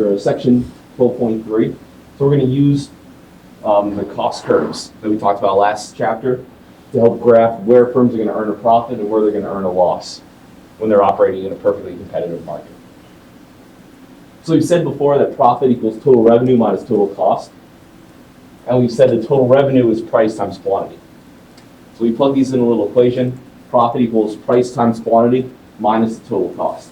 or section 12.3. So we're going to use the cost curves that we talked about last chapter to help graph where firms are going to earn a profit and where they're going to earn a loss when they're operating in a perfectly competitive market. So we've said before that profit equals total revenue minus total cost. And we've said that total revenue is price times quantity. So we plug these in a little equation. Profit equals price times quantity minus the total cost.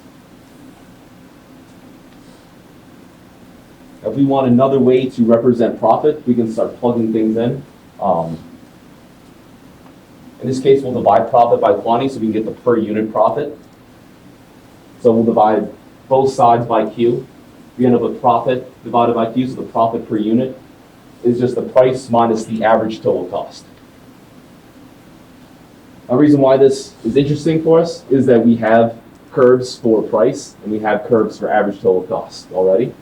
If we want another way to represent profit, we can start plugging things in. In this case, we'll divide profit by quantity so we can get the per unit profit. So we'll divide both sides by Q. We end up with profit divided by Q, so the profit per unit is just the price minus the average total cost. A reason why this is interesting for us is that we have curves for price and we have curves for average total cost already.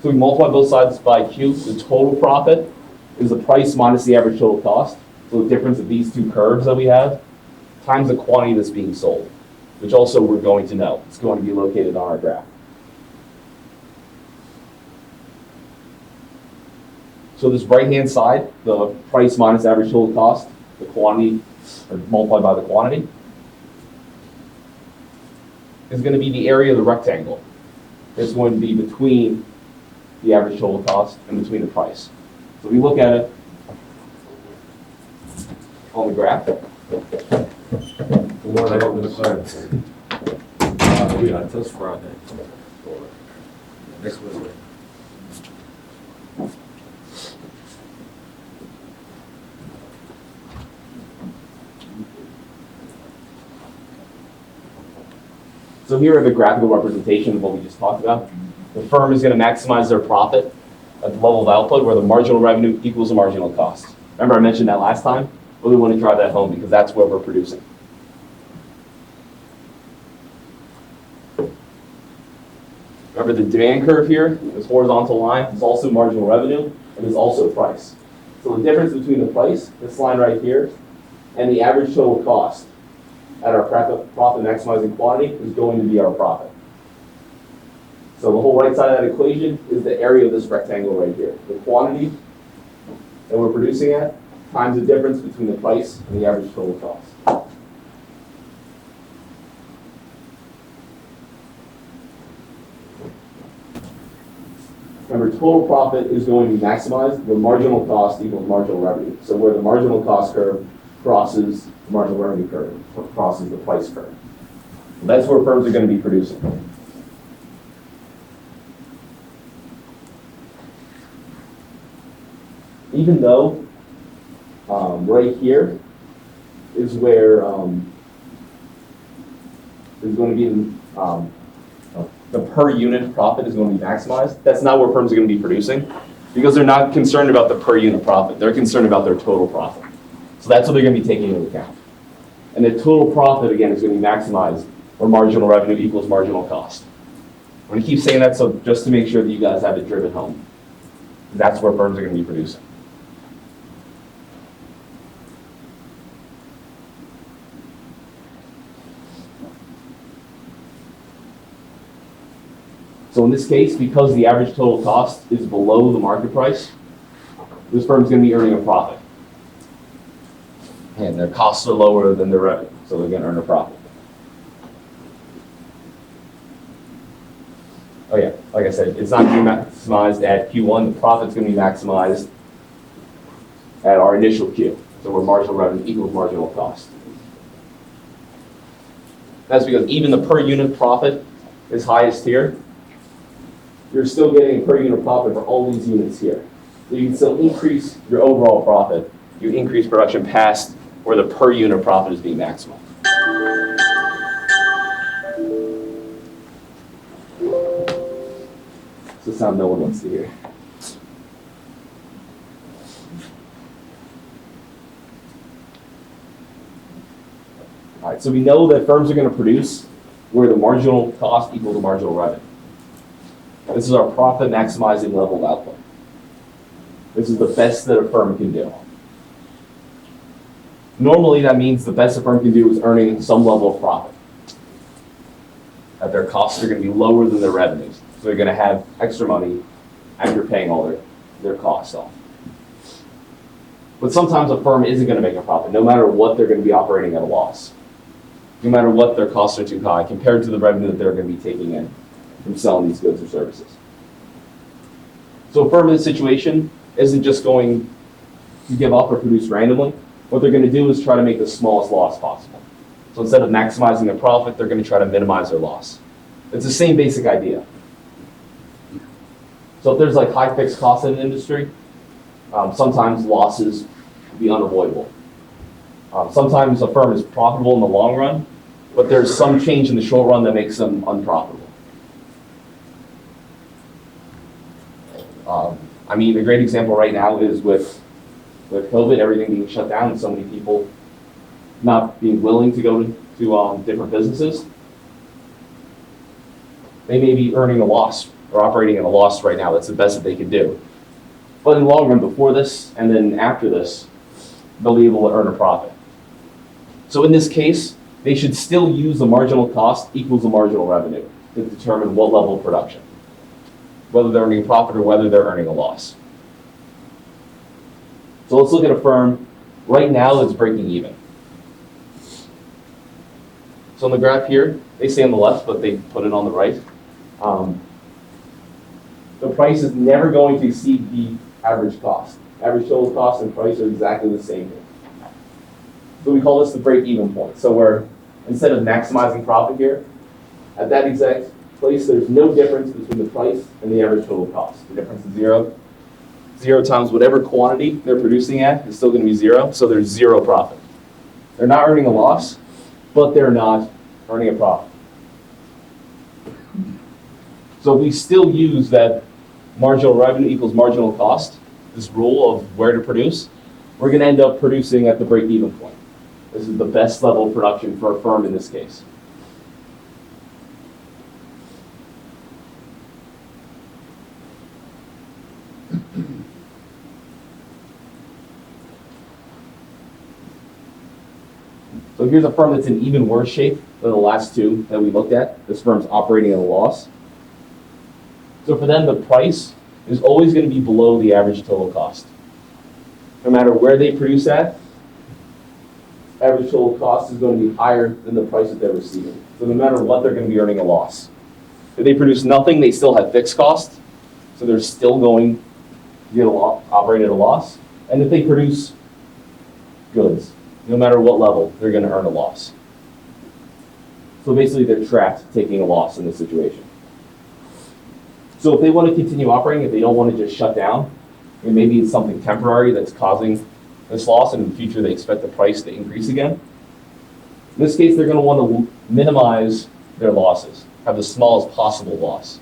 So we multiply both sides by Q. The total profit is the price minus the average total cost. So the difference of these two curves that we have times the quantity that's being sold, which also we're going to know. It's going to be located on our graph. So this right-hand side, the price minus average total cost, the quantity, or multiplied by the quantity, is going to be the area of the rectangle. It's going to be between the average total cost and between the price. So we look at it on the graph. Next Wednesday. So here are the graphical representation of what we just talked about. The firm is going to maximize their profit at the level of output where the marginal revenue equals the marginal cost. Remember I mentioned that last time? Really want to drive that home because that's where we're producing. Remember the demand curve here, this horizontal line, is also marginal revenue and is also price. So the difference between the price, this line right here, and the average total cost at our profit maximizing quantity is going to be our profit. So the whole right side of that equation is the area of this rectangle right here. The quantity that we're producing at times the difference between the price and the average total cost. Remember, total profit is going to be maximized where marginal cost equals marginal revenue. So where the marginal cost curve crosses the marginal revenue curve, crosses the price curve. That's where firms are going to be producing. Even though right here is where there's going to be the per unit profit is going to be maximized, that's not where firms are going to be producing because they're not concerned about the per unit profit. They're concerned about their total profit. So that's what they're going to be taking into account. And the total profit, again, is going to be maximized where marginal revenue equals marginal cost. I'm going to keep saying that so just to make sure that you guys have it driven home. That's where firms are going to be producing. So in this case, because the average total cost is below the market price, this firm is going to be earning a profit. And their costs are lower than their revenue, so they're going to earn a profit. Oh yeah, like I said, it's not going to be maximized at Q1. The profit's going to be maximized at our initial Q. So where marginal revenue equals marginal cost. That's because even the per unit profit is highest here. You're still getting a per unit profit for all these units here. So you can still increase your overall profit. You increase production past where the per unit profit is being maximized. So sound no one wants to hear. All right, so we know that firms are going to produce where the marginal cost equals the marginal revenue. This is our profit maximizing level of output. This is the best that a firm can do. Normally, that means the best a firm can do is earning some level of profit. that their costs are going to be lower than their revenues. So they're going to have extra money after paying all their costs off. But sometimes a firm isn't going to make a profit, no matter what they're going to be operating at a loss. No matter what their costs are too high compared to the revenue that they're going to be taking in from selling these goods or services. So a firm in this situation isn't just going to give up or produce randomly. What they're going to do is try to make the smallest loss possible. So instead of maximizing their profit, they're going to try to minimize their loss. It's the same basic idea. So if there's like high fixed costs in an industry, sometimes losses will be unavoidable. Sometimes a firm is profitable in the long run, but there's some change in the short run that makes them unprofitable. I mean, a great example right now is with COVID, everything being shut down and so many people not being willing to go to different businesses. They may be earning a loss or operating at a loss right now. That's the best that they can do. But in the long run, before this and then after this, they'll be able to earn a profit. So in this case, they should still use the marginal cost equals the marginal revenue to determine what level of production, whether they're earning a profit or whether they're earning a loss. So let's look at a firm right now that's breaking even. So on the graph here, they say on the left, but they put it on the right. The price is never going to exceed the average cost. Average total cost and price are exactly the same here. So we call this the break-even point. So we're, instead of maximizing profit here, at that exact place, there's no difference between the price and the average total cost. The difference is zero. 0 times whatever quantity they're producing at is still going to be 0, so there's 0 profit. They're not earning a loss, but they're not earning a profit. So we still use that marginal revenue equals marginal cost, this rule of where to produce. We're going to end up producing at the break-even point. This is the best level of production for a firm in this case. So here's a firm that's in even worse shape than the last two that we looked at. This firm's operating at a loss. So for them, the price is always going to be below the average total cost. No matter where they produce at, average total cost is going to be higher than the price that they're receiving. So no matter what, they're going to be earning a loss. If they produce nothing, they still have fixed costs. So they're still going to get operate at a loss. And if they produce goods, no matter what level, they're going to earn a loss. So basically, they're trapped taking a loss in this situation. So if they want to continue operating, if they don't want to just shut down, and maybe it's something temporary that's causing this loss, and in the future they expect the price to increase again. In this case, they're going to want to minimize their losses, have the smallest possible loss.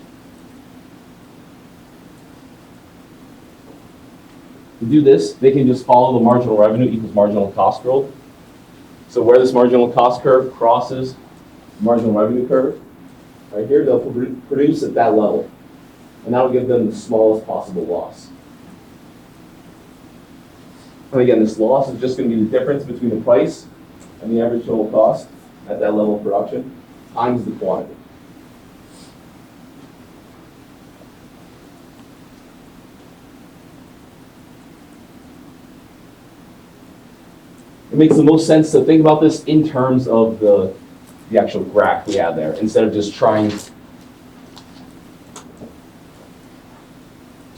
To do this, they can just follow the marginal revenue equals marginal cost rule. So where this marginal cost curve crosses the marginal revenue curve, right here, they'll produce at that level. And that will give them the smallest possible loss. And again, this loss is just going to be the difference between the price and the average total cost at that level of production times the quantity. It makes the most sense to think about this in terms of the actual graph we have there, instead of just trying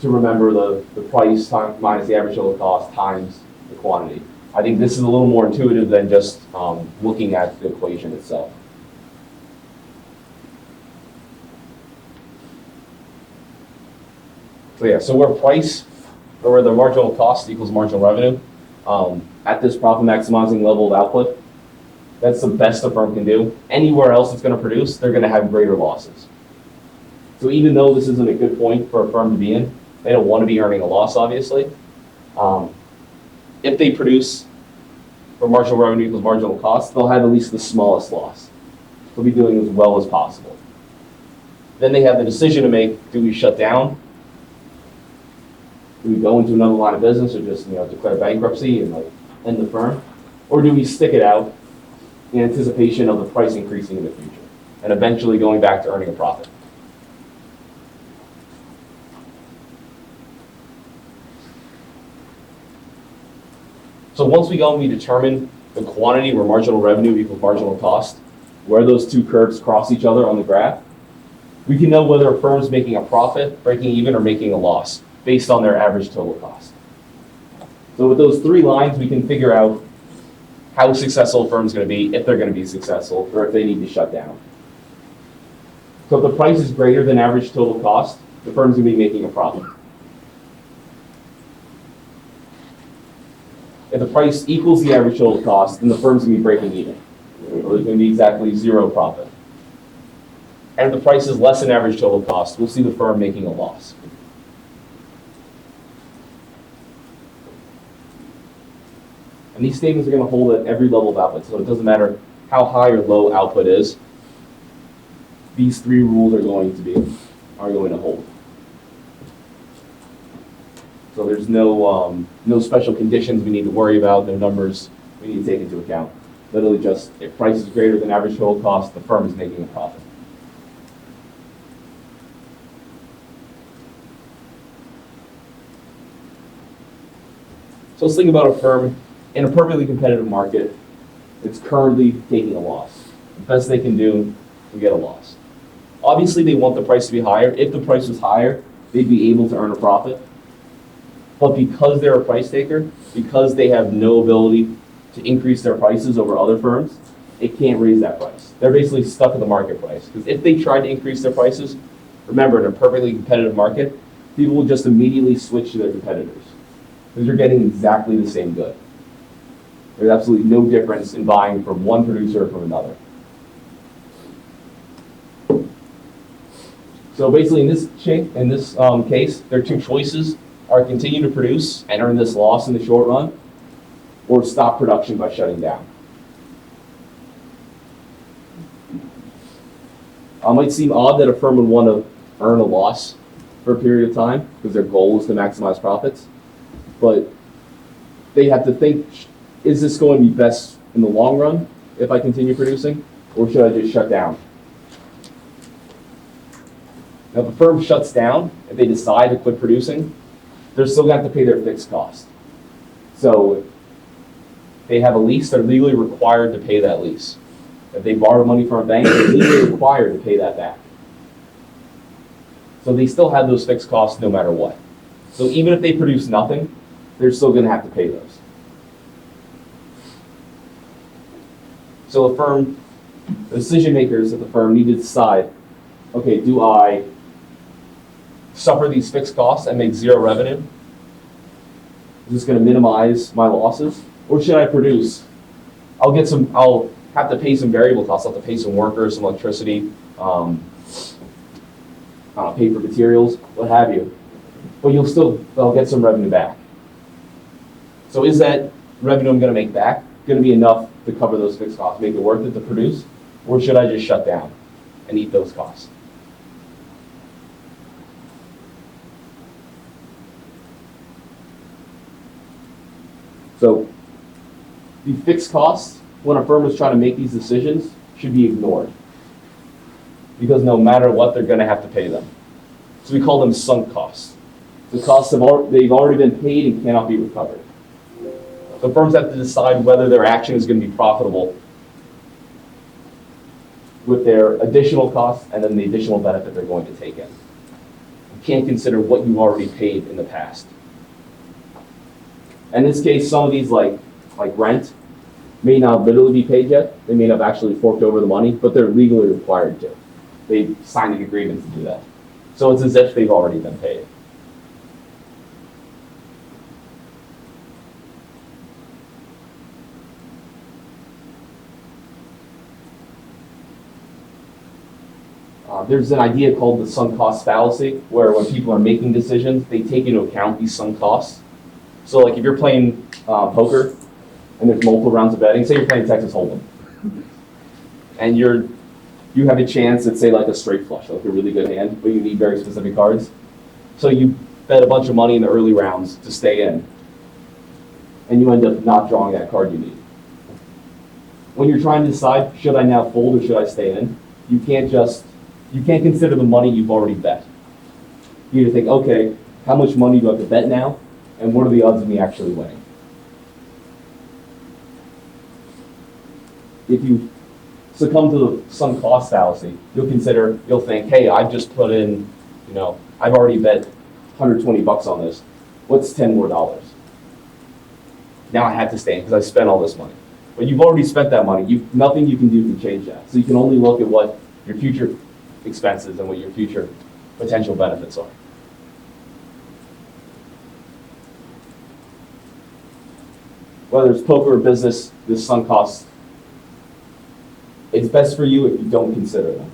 to remember the price minus the average total cost times the quantity. I think this is a little more intuitive than just looking at the equation itself. So yeah, so where price, or where the marginal cost equals marginal revenue, at this profit maximizing level of output, that's the best a firm can do. Anywhere else it's going to produce, they're going to have greater losses. So even though this isn't a good point for a firm to be in, they don't want to be earning a loss, obviously. If they produce for marginal revenue equals marginal cost, they'll have at least the smallest loss. They'll be doing as well as possible. Then they have the decision to make: do we shut down? Do we go into another line of business, or just declare bankruptcy and end the firm, or do we stick it out in anticipation of the price increasing in the future? and eventually going back to earning a profit. So once we go and we determine the quantity where marginal revenue equals marginal cost, where those two curves cross each other on the graph, we can know whether a firm is making a profit, breaking even, or making a loss based on their average total cost. So with those three lines, we can figure out how successful a firm is going to be, if they're going to be successful, or if they need to shut down. So if the price is greater than average total cost, the firm's going to be making a profit. If the price equals the average total cost, then the firm's going to be breaking even, or there's going to be exactly zero profit. And if the price is less than average total cost, we'll see the firm making a loss. And these statements are going to hold at every level of output, so it doesn't matter how high or low output is. These three rules are going to hold. So there's no special conditions we need to worry about, no numbers we need to take into account. Literally just, if price is greater than average total cost, the firm is making a profit. So let's think about a firm in a perfectly competitive market. It's currently taking a loss. The best they can do to get a loss. Obviously, they want the price to be higher. If the price was higher, they'd be able to earn a profit. But because they're a price taker, because they have no ability to increase their prices over other firms, it can't raise that price. They're basically stuck in the market price. Because if they tried to increase their prices, remember, in a perfectly competitive market, people will just immediately switch to their competitors. Because you're getting exactly the same good. There's absolutely no difference in buying from one producer or from another. So basically in this case, their two choices are continue to produce and earn this loss in the short run, or stop production by shutting down. It might seem odd that a firm would want to earn a loss for a period of time because their goal is to maximize profits, but they have to think, is this going to be best in the long run if I continue producing, or should I just shut down? Now, if a firm shuts down, if they decide to quit producing, they're still going to have to pay their fixed cost. So they have a lease, they're legally required to pay that lease. If they borrow money from a bank, they're legally required to pay that back. So they still have those fixed costs no matter what. So even if they produce nothing, they're still going to have to pay those. So the decision makers at the firm need to decide, okay, do I suffer these fixed costs and make zero revenue? Is this going to minimize my losses? Or should I produce? I'll have to pay some variable costs. I'll have to pay some workers, some electricity, pay for materials, what have you. But I'll get some revenue back. So is that revenue I'm going to make back going to be enough to cover those fixed costs, make it worth it to produce? Or should I just shut down and eat those costs? So the fixed costs, when a firm is trying to make these decisions, should be ignored. Because no matter what, they're going to have to pay them. So we call them sunk costs. The costs they've already been paid and cannot be recovered. So firms have to decide whether their action is going to be profitable with their additional costs and then the additional benefit they're going to take in. You can't consider what you've already paid in the past. In this case, some of these, like rent, may not literally be paid yet. They may not have actually forked over the money, but they're legally required to. They signed an agreement to do that. So it's as if they've already been paid. There's an idea called the sunk cost fallacy, where when people are making decisions, they take into account these sunk costs. So like if you're playing poker and there's multiple rounds of betting, say you're playing Texas Hold'em, and you have a chance at, say, like a straight flush, like a really good hand, but you need very specific cards. So you bet a bunch of money in the early rounds to stay in, and you end up not drawing that card you need. When you're trying to decide, should I now fold or should I stay in, you can't consider the money you've already bet. You need to think, okay, how much money do I have to bet now? And what are the odds of me actually winning? If you succumb to the sunk cost fallacy, you'll think, hey, I've just put in, I've already bet 120 bucks on this. What's 10 more dollars? Now I have to stay in because I spent all this money. But you've already spent that money. Nothing you can do can change that. So you can only look at what your future expenses and what your future potential benefits are. Whether it's poker or business, this sunk cost, it's best for you if you don't consider them.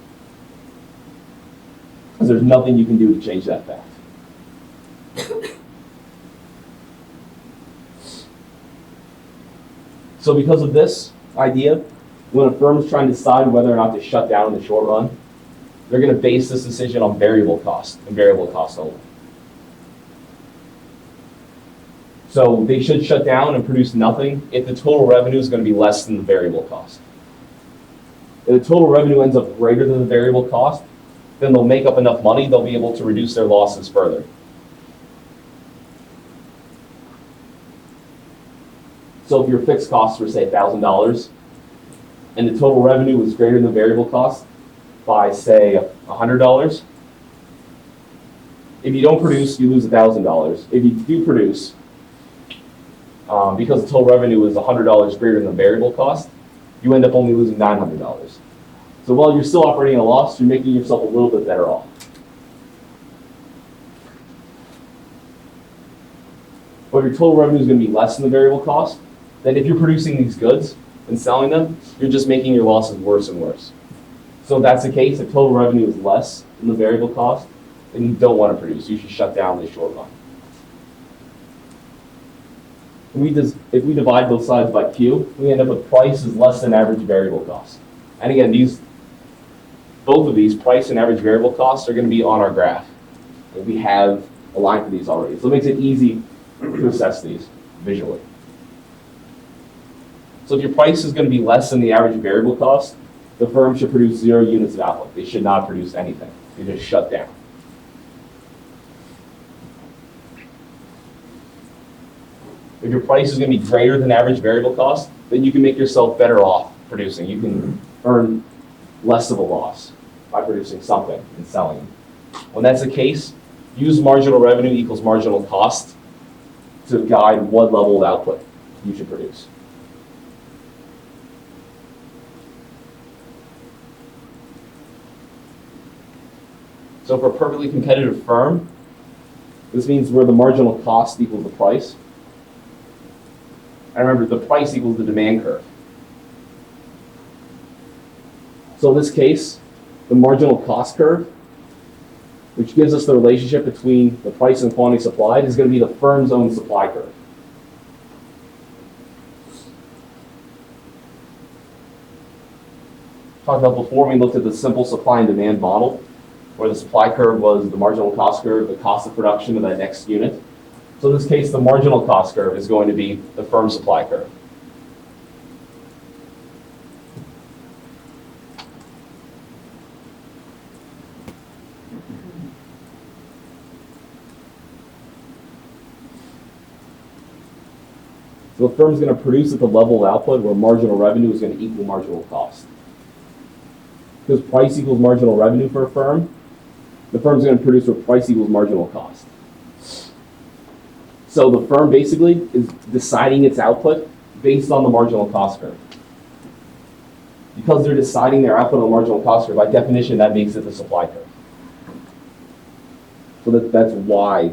Because there's nothing you can do to change that fact. So because of this idea, when a firm is trying to decide whether or not to shut down in the short run, they're going to base this decision on variable cost and variable cost only. So they should shut down and produce nothing if the total revenue is going to be less than the variable cost. If the total revenue ends up greater than the variable cost, then they'll make up enough money, they'll be able to reduce their losses further. So if your fixed costs were, say, $1,000, and the total revenue was greater than the variable cost by, say, $100, if you don't produce, you lose $1,000. If you do produce, because the total revenue is $100 greater than the variable cost, you end up only losing $900. So while you're still operating at a loss, you're making yourself a little bit better off. But if your total revenue is going to be less than the variable cost, then if you're producing these goods and selling them, you're just making your losses worse and worse. So if that's the case, if total revenue is less than the variable cost, then you don't want to produce. You should shut down in the short run. If we divide both sides by Q, we end up with price is less than average variable cost. And again, both of these, price and average variable costs, are going to be on our graph. We have a line for these already. So it makes it easy to assess these visually. So if your price is going to be less than the average variable cost, the firm should produce 0 units of output. They should not produce anything. They just shut down. If your price is going to be greater than average variable cost, then you can make yourself better off producing. You can earn less of a loss by producing something and selling it. When that's the case, use marginal revenue equals marginal cost to guide what level of output you should produce. So for a perfectly competitive firm, this means where the marginal cost equals the price. And remember, the price equals the demand curve. So in this case, the marginal cost curve, which gives us the relationship between the price and quantity supplied, is going to be the firm's own supply curve. Talked about before, we looked at the simple supply and demand model, where the supply curve was the marginal cost curve, the cost of production of that next unit. So in this case, the marginal cost curve is going to be the firm supply curve. So the firm's going to produce at the level of output where marginal revenue is going to equal marginal cost. Because price equals marginal revenue for a firm, the firm's going to produce where price equals marginal cost. So the firm basically is deciding its output based on the marginal cost curve. Because they're deciding their output on the marginal cost curve, by definition, that makes it the supply curve. So that's why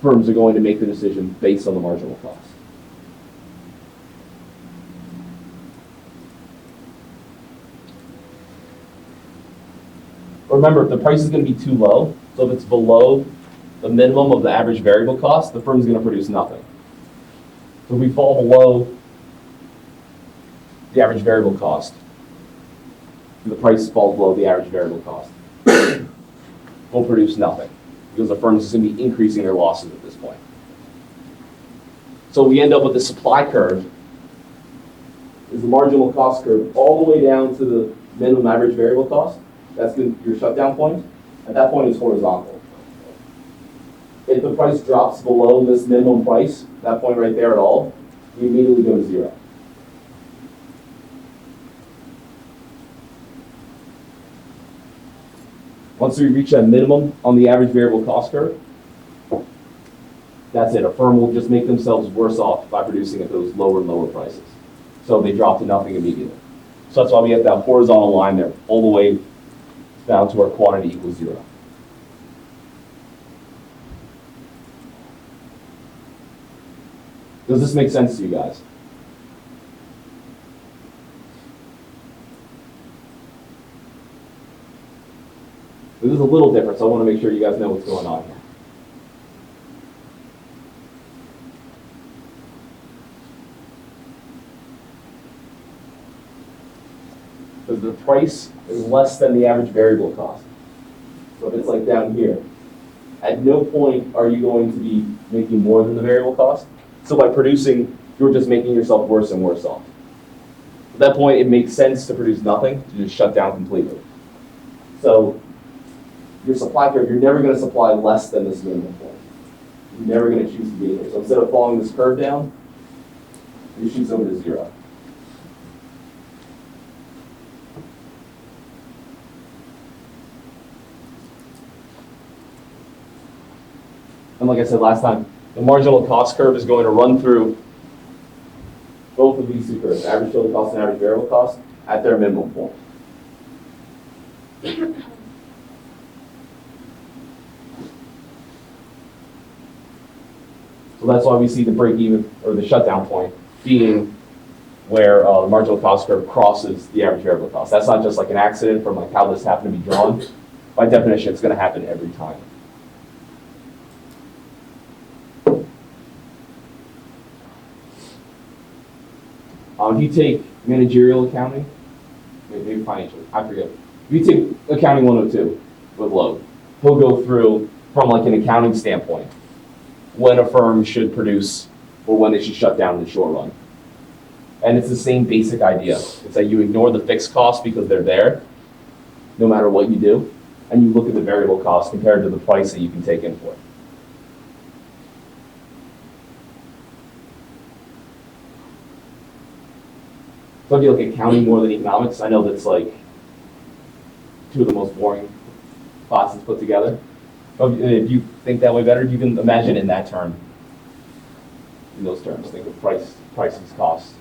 firms are going to make the decision based on the marginal cost. Remember, if the price is going to be too low, so if it's below the minimum of the average variable cost, the firm is going to produce nothing. So if we fall below the average variable cost, and the price falls below the average variable cost, we'll produce nothing because the firm is going to be increasing their losses at this point. So we end up with the supply curve is the marginal cost curve all the way down to the minimum average variable cost. That's your shutdown point. At that point, it's horizontal. If the price drops below this minimum price, that point right there at all, you immediately go to zero. Once we reach that minimum on the average variable cost curve, that's it. A firm will just make themselves worse off by producing at those lower and lower prices. So they drop to nothing immediately. So that's why we have that horizontal line there, all the way down to our quantity equals zero. Does this make sense to you guys? This is a little different, so I want to make sure you guys know what's going on here. Because the price is less than the average variable cost. So if it's like down here, at no point are you going to be making more than the variable cost. So by producing, you're just making yourself worse and worse off. At that point, it makes sense to produce nothing, to just shut down completely. So your supply curve, you're never going to supply less than this minimum point. You're never going to choose to be here. So instead of following this curve down, you shoot over to zero. And like I said last time, the marginal cost curve is going to run through both of these two curves, average total cost and average variable cost, at their minimum point. So that's why we see the break even, or the shutdown point, being where the marginal cost curve crosses the average variable cost. That's not just like an accident from like how this happened to be drawn. By definition, it's going to happen every time. If you take managerial accounting, maybe financial, I forget. If you take accounting 102 with Loeb, he'll go through from like an accounting standpoint when a firm should produce or when they should shut down in the short run. And it's the same basic idea. It's that you ignore the fixed costs because they're there, no matter what you do, and you look at the variable costs compared to the price that you can take in for it. So if you look at accounting more than economics, I know that's like two of the most boring classes put together. But if you think that way better, you can imagine in that term, in those terms. Think of prices, costs,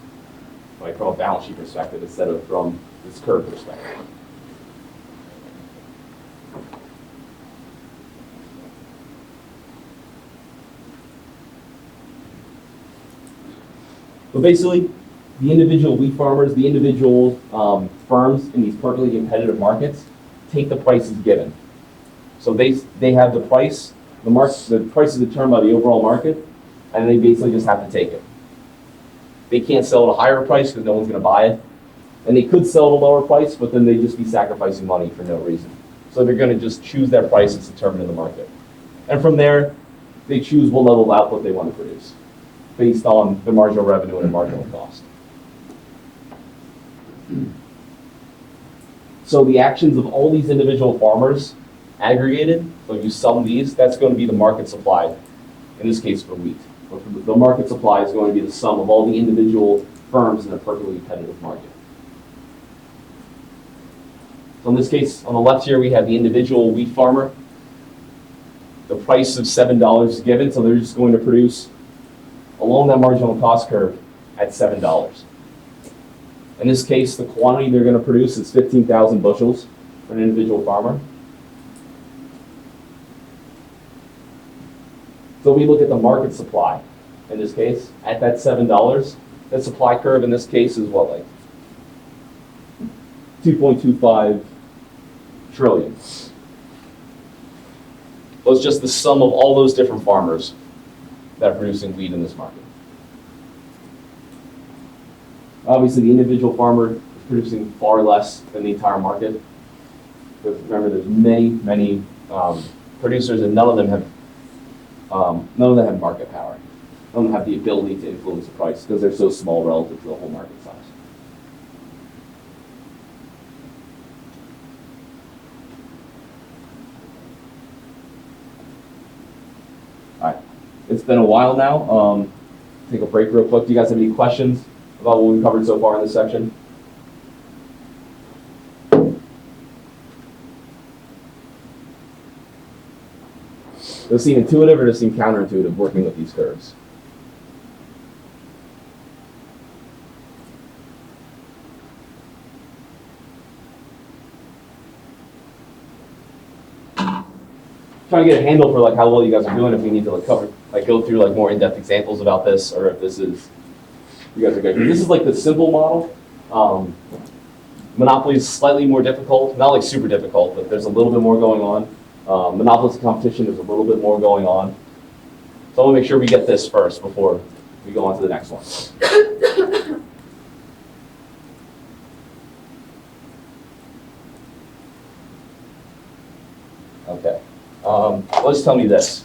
like from a balance sheet perspective instead of from this curve perspective. But basically, the individual wheat farmers, the individual firms in these perfectly competitive markets take the prices given. So they have the price, the price is determined by the overall market, and they basically just have to take it. They can't sell at a higher price because no one's going to buy it. And they could sell at a lower price, but then they'd just be sacrificing money for no reason. So they're going to just choose their price that's determined in the market. And from there, they choose what level of output they want to produce based on the marginal revenue and the marginal cost. So the actions of all these individual farmers aggregated, so if you sum these, that's going to be the market supply, in this case for wheat. The market supply is going to be the sum of all the individual firms in a perfectly competitive market. So in this case, on the left here, we have the individual wheat farmer. The price of $7 is given, so they're just going to produce along that marginal cost curve at $7. In this case, the quantity they're going to produce is 15,000 bushels for an individual farmer. So we look at the market supply in this case at that $7. That supply curve in this case is what, like 2.25 trillion. So it's just the sum of all those different farmers that are producing wheat in this market. Obviously, the individual farmer is producing far less than the entire market. Because remember, there's many producers, and none of them have market power. None of them have the ability to influence the price because they're so small relative to the whole market size. It's been a while now. Take a break real quick. Do you guys have any questions about what we've covered so far in this section? Does it seem intuitive or does it seem counterintuitive working with these curves? Trying to get a handle for like how well you guys are doing, if we need to like go through like more in-depth examples about this, or if this is, you guys are good. This is like the simple model. Monopoly is slightly more difficult, not like super difficult, but there's a little bit more going on. Monopolistic competition, there's a little bit more going on. So I want to make sure we get this first before we go on to the next one. Okay. Let's tell me this.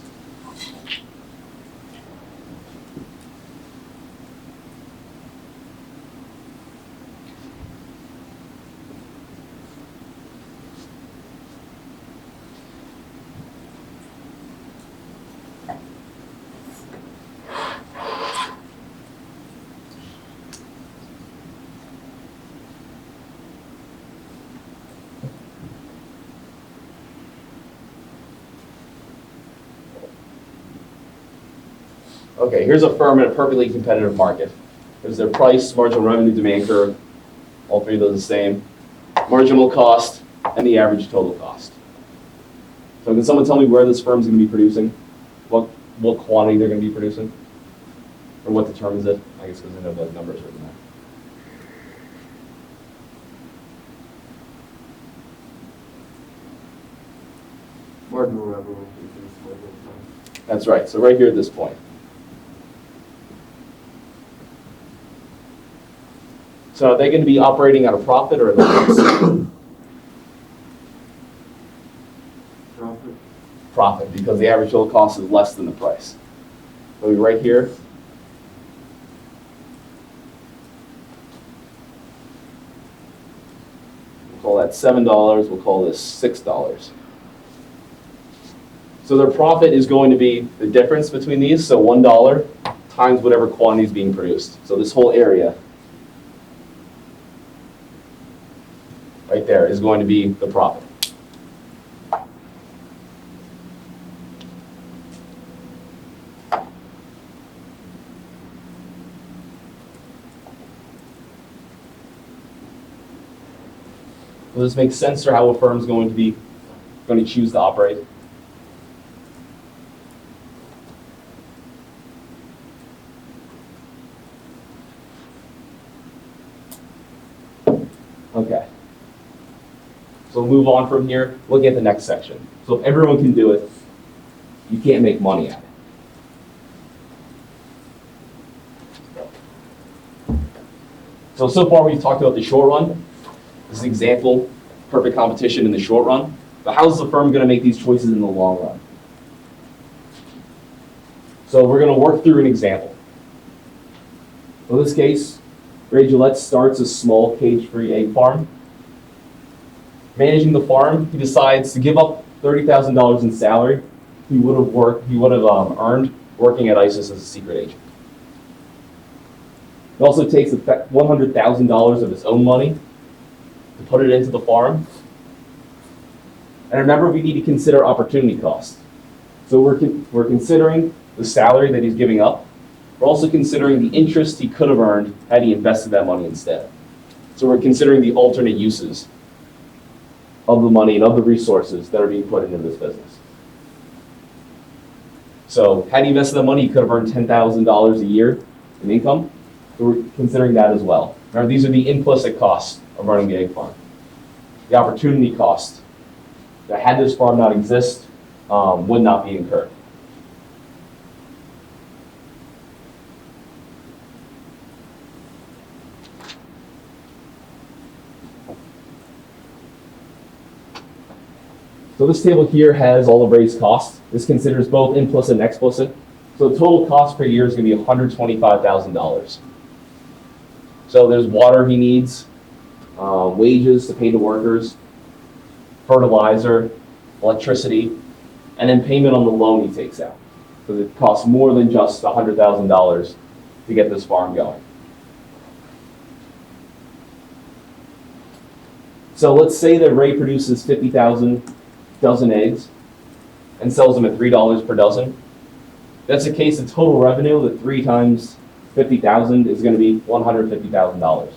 Okay, here's a firm in a perfectly competitive market. There's their price, marginal revenue, demand curve. All three of those are the same. Marginal cost and the average total cost. So can someone tell me where this firm's going to be producing? What quantity they're going to be producing? Or what determines it? I guess because I know the numbers written there. Marginal revenue. That's right, so right here at this point. So are they going to be operating at a profit or at a loss? Profit. Profit, because the average total cost is less than the price. So we right here. We'll call that $7. We'll call this $6. So their profit is going to be the difference between these, so $1 times whatever quantity is being produced. So this whole area right there is going to be the profit. Will this make sense for how a firm's going to choose to operate? Okay. So we'll move on from here, looking at the next section. So if everyone can do it, you can't make money at it. So far we've talked about the short run. This is an example, perfect competition in the short run. But how is the firm going to make these choices in the long run? So we're going to work through an example. In this case, Ray Gillette starts a small cage-free egg farm. Managing the farm, he decides to give up $30,000 in salary he would have earned working at ISIS as a secret agent. He also takes $100,000 of his own money to put it into the farm. And remember, we need to consider opportunity cost. So we're considering the salary that he's giving up. We're also considering the interest he could have earned had he invested that money instead. So we're considering the alternate uses of the money and of the resources that are being put into this business. So had he invested that money, he could have earned $10,000 a year in income. So we're considering that as well. Remember, these are the implicit costs of running the egg farm. The opportunity cost that had this farm not exist would not be incurred. So this table here has all of Ray's costs. This considers both implicit and explicit. So the total cost per year is going to be $125,000. So there's water he needs, wages to pay the workers, fertilizer, electricity, and then payment on the loan he takes out. because it costs more than just $100,000 to get this farm going. So let's say that Ray produces 50,000 dozen eggs and sells them at $3 per dozen. That's the case of total revenue that 3 times 50,000 is going to be $150,000.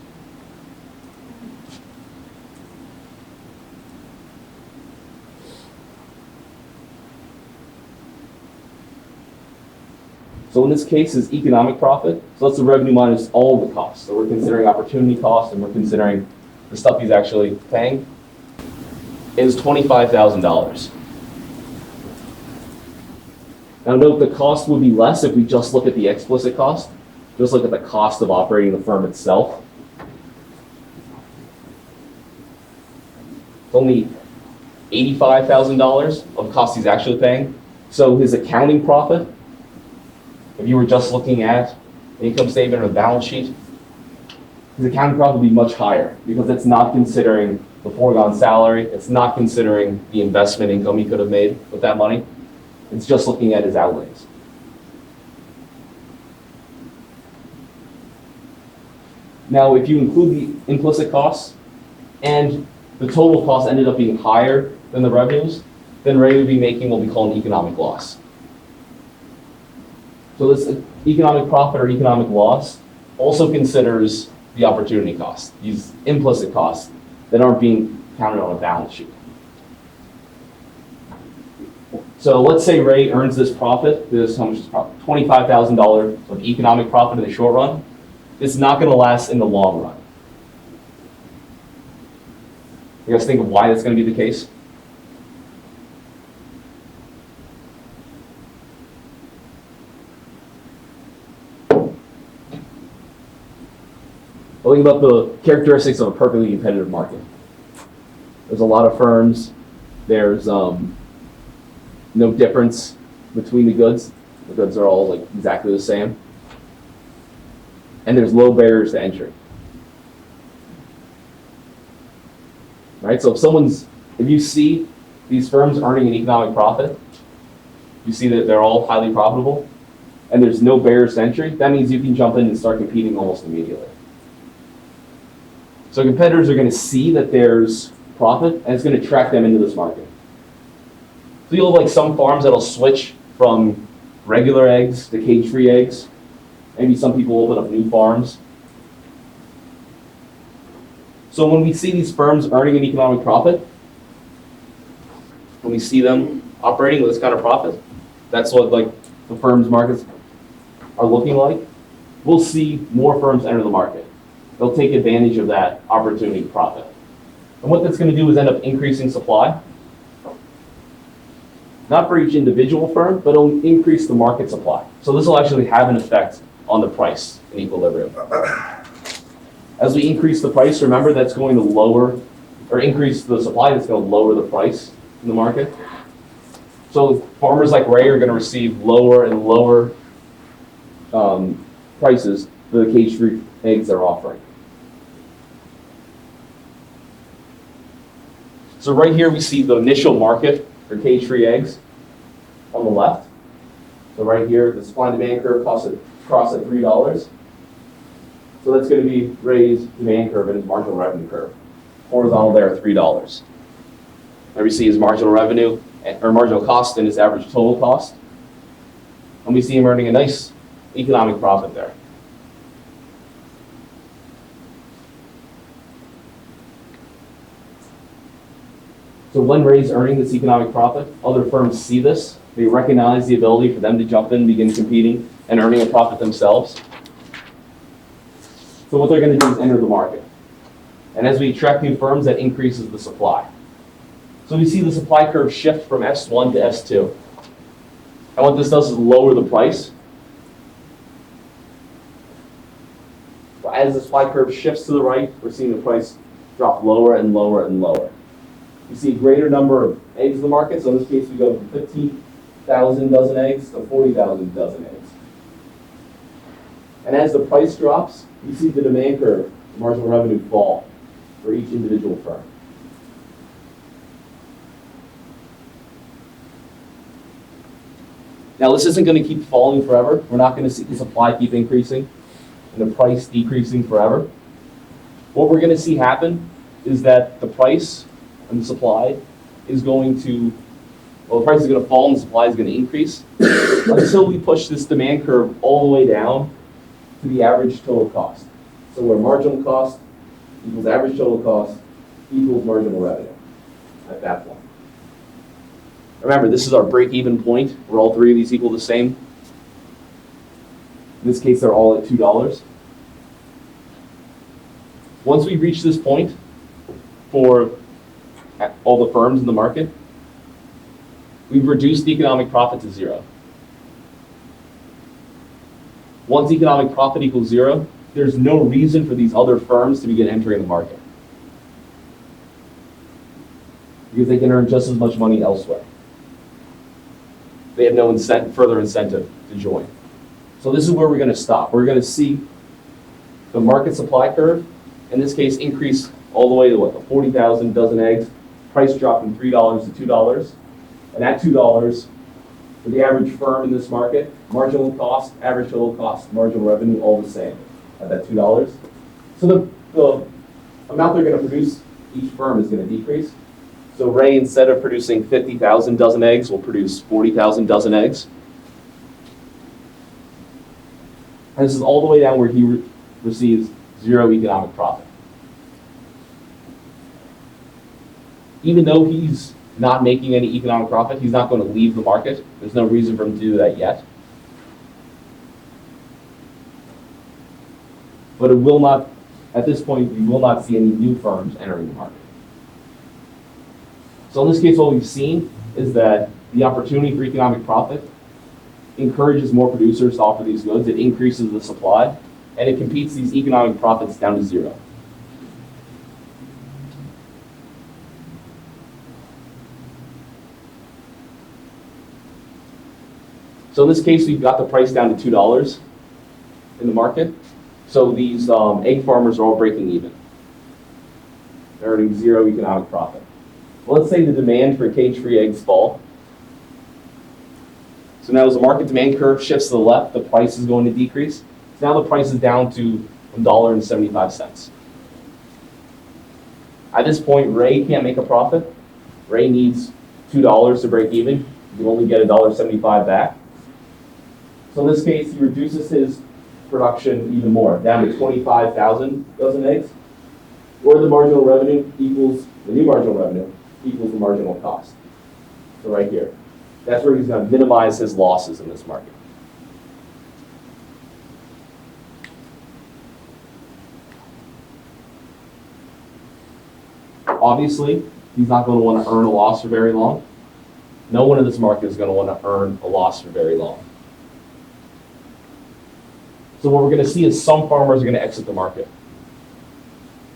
So in this case is economic profit. So that's the revenue minus all the costs. So we're considering opportunity cost and we're considering the stuff he's actually paying, is $25,000. Now note the cost would be less if we just look at the explicit cost, just look at the cost of operating the firm itself. It's only $85,000 of cost he's actually paying. So his accounting profit, if you were just looking at the income statement or the balance sheet, his accounting profit would be much higher because it's not considering the foregone salary. It's not considering the investment income he could have made with that money. It's just looking at his outlays. Now, if you include the implicit costs and the total cost ended up being higher than the revenues, then Ray would be making what we call an economic loss. So this economic profit or economic loss also considers the opportunity cost, these implicit costs that aren't being counted on a balance sheet. So let's say Ray earns this profit, how much is profit? $25,000 of economic profit in the short run. It's not going to last in the long run. You guys think of why that's going to be the case? Well, think about the characteristics of a perfectly competitive market. There's a lot of firms. There's no difference between the goods. The goods are all like exactly the same. And there's low barriers to entry. Right? So if you see these firms earning an economic profit, you see that they're all highly profitable, and there's no barriers to entry, that means you can jump in and start competing almost immediately. So competitors are going to see that there's profit, and it's going to attract them into this market. So you'll have like some farms that'll switch from regular eggs to cage-free eggs. Maybe some people open up new farms. So when we see these firms earning an economic profit, when we see them operating with this kind of profit, that's what like the firms' markets are looking like. We'll see more firms enter the market. They'll take advantage of that opportunity profit. And what that's going to do is end up increasing supply. Not for each individual firm, but it'll increase the market supply. So this will actually have an effect on the price in equilibrium. As we increase the price, remember that's going to lower, or increase the supply, that's going to lower the price in the market. So farmers like Ray are going to receive lower and lower prices for the cage-free eggs they're offering. So right here we see the initial market for cage-free eggs on the left. So right here, the supply and demand curve cross at $3. So that's going to be Ray's demand curve and his marginal revenue curve. Horizontal there at $3. There we see his marginal revenue or marginal cost and his average total cost. And we see him earning a nice economic profit there. So when Ray's earning this economic profit, other firms see this. They recognize the ability for them to jump in, begin competing, and earning a profit themselves. So what they're going to do is enter the market. And as we attract new firms, that increases the supply. So we see the supply curve shift from S1 to S2. And what this does is lower the price. So as the supply curve shifts to the right, we're seeing the price drop lower and lower and lower. You see a greater number of eggs in the market. So in this case, we go from 15,000 dozen eggs to 40,000 dozen eggs. And as the price drops, you see the demand curve, the marginal revenue fall for each individual firm. Now, this isn't going to keep falling forever. We're not going to see the supply keep increasing and the price decreasing forever. What we're going to see happen is that the price and the supply is going to, well, the price is going to fall and the supply is going to increase until we push this demand curve all the way down to the average total cost. So where marginal cost equals average total cost equals marginal revenue at that point. Remember, this is our break-even point where all three of these equal the same. In this case, they're all at $2. Once we reach this point for all the firms in the market, we've reduced the economic profit to zero. Once economic profit equals zero, there's no reason for these other firms to begin entering the market, because they can earn just as much money elsewhere. They have no further incentive to join. So this is where we're going to stop. We're going to see the market supply curve, in this case, increase all the way to what, 40,000 dozen eggs, price drop from $3 to $2. And at $2, for the average firm in this market, marginal cost, average total cost, marginal revenue, all the same at that $2. So the amount they're going to produce, each firm is going to decrease. So Ray, instead of producing 50,000 dozen eggs, will produce 40,000 dozen eggs. And this is all the way down where he receives zero economic profit. Even though he's not making any economic profit, he's not going to leave the market. There's no reason for him to do that yet. But it will not, at this point, we will not see any new firms entering the market. So in this case, what we've seen is that the opportunity for economic profit encourages more producers to offer these goods. It increases the supply, and it competes these economic profits down to zero. So in this case, we've got the price down to $2 in the market. So these egg farmers are all breaking even. They're earning zero economic profit. Well, let's say the demand for cage-free eggs fall. So now as the market demand curve shifts to the left, the price is going to decrease. So now the price is down to $1.75. At this point, Ray can't make a profit. Ray needs $2 to break even. You only get $1.75 back. So in this case, he reduces his production even more, down to 25,000 dozen eggs, where the marginal revenue equals, the new marginal revenue equals the marginal cost. So right here. That's where he's going to minimize his losses in this market. Obviously, he's not going to want to earn a loss for very long. No one in this market is going to want to earn a loss for very long. So what we're going to see is some farmers are going to exit the market.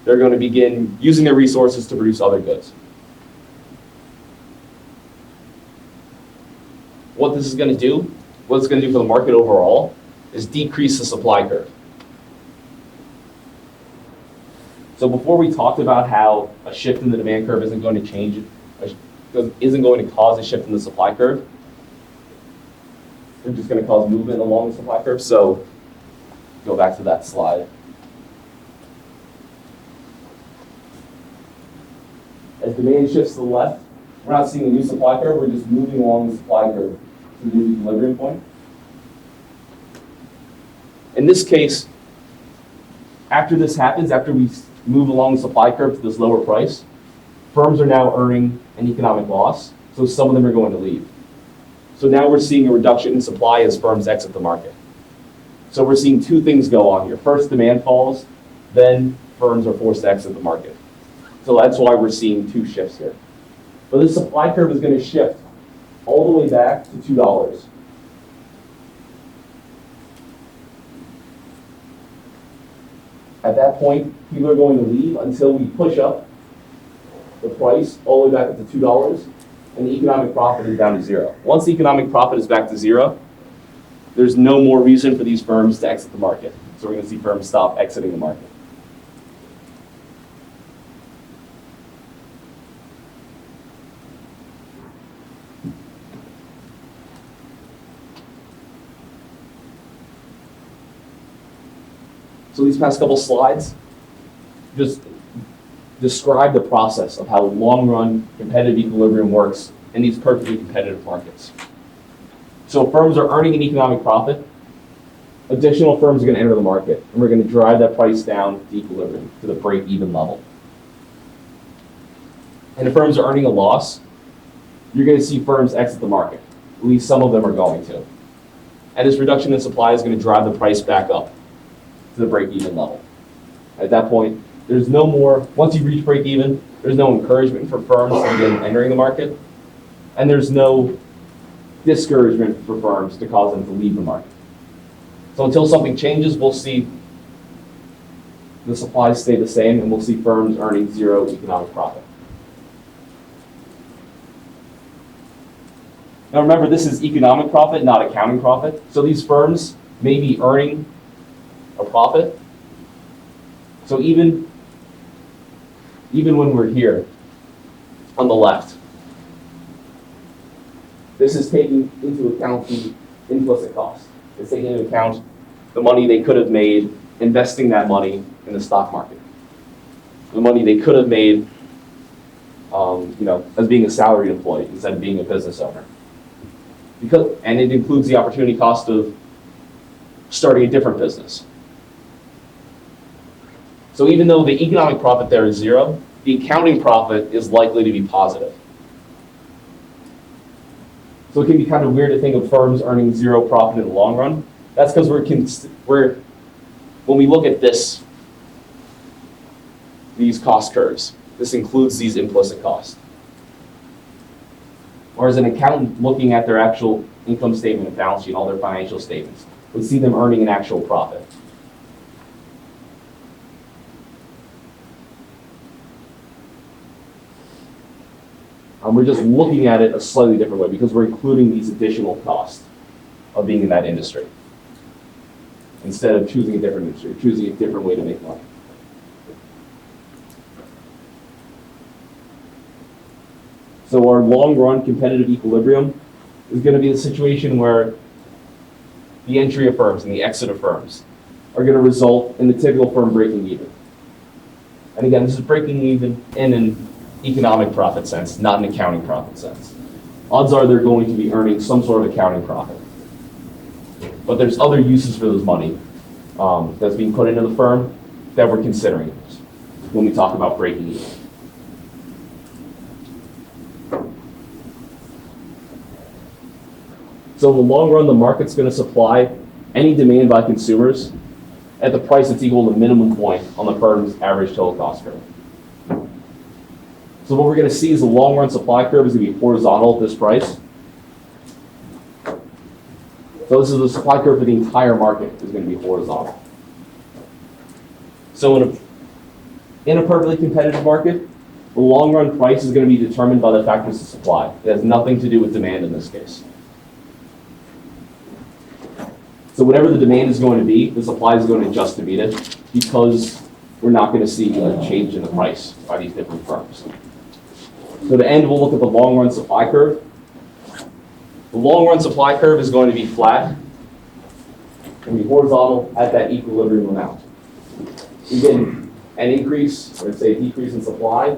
They're going to begin using their resources to produce other goods. What this is going to do, what it's going to do for the market overall, is decrease the supply curve. So before we talked about how a shift in the demand curve isn't going to change, isn't going to cause a shift in the supply curve. They're just going to cause movement along the supply curve. So go back to that slide. As demand shifts to the left, we're not seeing a new supply curve, we're just moving along the supply curve to the new equilibrium point. In this case, after this happens, after we move along the supply curve to this lower price, firms are now earning an economic loss, so some of them are going to leave. So now we're seeing a reduction in supply as firms exit the market. So we're seeing two things go on here. First, demand falls, then firms are forced to exit the market. So that's why we're seeing two shifts here. But this supply curve is going to shift all the way back to $2. At that point, people are going to leave until we push up the price all the way back up to $2, and the economic profit is down to zero. Once the economic profit is back to zero, there's no more reason for these firms to exit the market. So we're going to see firms stop exiting the market. So these past couple slides just describe the process of how long-run competitive equilibrium works in these perfectly competitive markets. So firms are earning an economic profit. Additional firms are going to enter the market, and we're going to drive that price down to equilibrium, to the break-even level. And if firms are earning a loss, you're going to see firms exit the market. At least some of them are going to. And this reduction in supply is going to drive the price back up to the break-even level. At that point, there's no more, once you reach break-even, there's no encouragement for firms to begin entering the market, and there's no discouragement for firms to cause them to leave the market. So until something changes, we'll see the supply stay the same, and we'll see firms earning zero economic profit. Now remember, this is economic profit, not accounting profit. So these firms may be earning a profit. So even when we're here on the left, this is taking into account the implicit cost. It's taking into account the money they could have made investing that money in the stock market. The money they could have made as being a salaried employee instead of being a business owner. And it includes the opportunity cost of starting a different business. So even though the economic profit there is zero, the accounting profit is likely to be positive. So it can be kind of weird to think of firms earning zero profit in the long run. That's because when we look at these cost curves, this includes these implicit costs. Whereas an accountant looking at their actual income statement and balance sheet, all their financial statements, would see them earning an actual profit. We're just looking at it a slightly different way because we're including these additional costs of being in that industry. Instead of choosing a different industry, choosing a different way to make money. So our long-run competitive equilibrium is going to be the situation where the entry of firms and the exit of firms are going to result in the typical firm breaking even. And again, this is breaking even in an economic profit sense, not an accounting profit sense. Odds are they're going to be earning some sort of accounting profit. But there's other uses for this money that's being put into the firm that we're considering when we talk about breaking even. So in the long run, the market's going to supply any demand by consumers at the price that's equal to the minimum point on the firm's average total cost curve. So what we're going to see is the long run supply curve is going to be horizontal at this price. So this is the supply curve for the entire market is going to be horizontal. So in a perfectly competitive market, the long run price is going to be determined by the factors of supply. It has nothing to do with demand in this case. So whatever the demand is going to be, the supply is going to adjust to meet it because we're not going to see a change in the price by these different firms. So to end, we'll look at the long run supply curve. The long run supply curve is going to be flat and be horizontal at that equilibrium amount. You get an increase, or say a decrease in supply,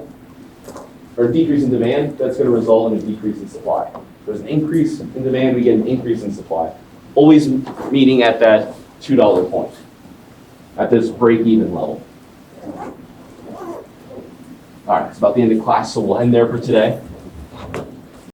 or a decrease in demand, that's going to result in a decrease in supply. There's an increase in demand, we get an increase in supply. Always meeting at that $2 point, at this break-even level. All right, it's about the end of class, so we'll end there for today.